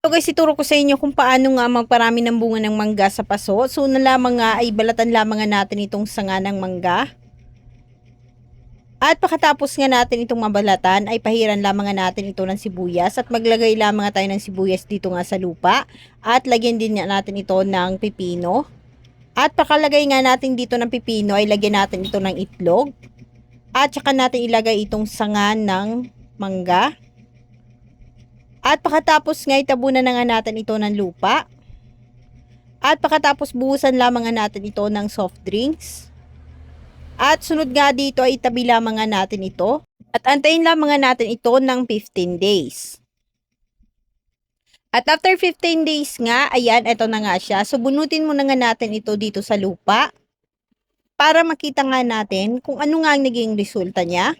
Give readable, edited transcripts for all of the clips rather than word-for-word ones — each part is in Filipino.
So guys, ituro ko sa inyo kung paano nga magparami ng bunga ng mangga sa paso. So na lamang nga ay balatan lamang nga natin itong sanga ng mangga. At pagkatapos nga natin itong mabalatan ay pahiran lamang nga natin ito ng sibuyas. At maglagay lamang nga tayo ng sibuyas dito nga sa lupa. At lagyan din nga natin ito ng pipino. At pakalagay nga natin dito ng pipino ay lagyan natin ito ng itlog. At saka natin ilagay itong sanga ng mangga. At pagkatapos nga itabunan na nga natin ito ng lupa. At pagkatapos buhusan lamang nga natin ito ng soft drinks. At sunod nga dito ay itabi lamang nga natin ito. At antayin lamang nga natin ito ng 15 days. At after 15 days nga, ayan, ito na nga siya. So bunutin muna nga natin ito dito sa lupa. Para makita nga natin kung ano nga ang naging resulta niya.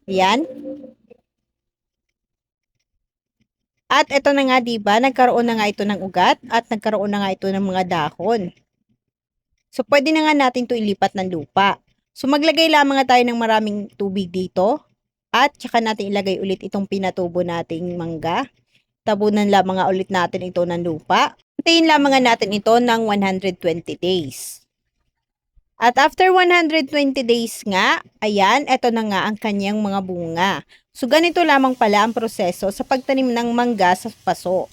Ayan. At ito na nga, diba, nagkaroon na nga ito ng ugat at nagkaroon na nga ito ng mga dahon. So, pwede na nga natin ito ilipat ng lupa. So, maglagay lamang nga tayo ng maraming tubig dito. At saka natin ilagay ulit itong pinatubo nating mangga. Tabunan lamang nga ulit natin ito ng lupa. Antayin lamang nga natin ito ng 120 days. At after 120 days nga, ayan, ito na nga ang kanyang mga bunga. So, ganito lamang pala ang proseso sa pagtanim ng mangga sa paso.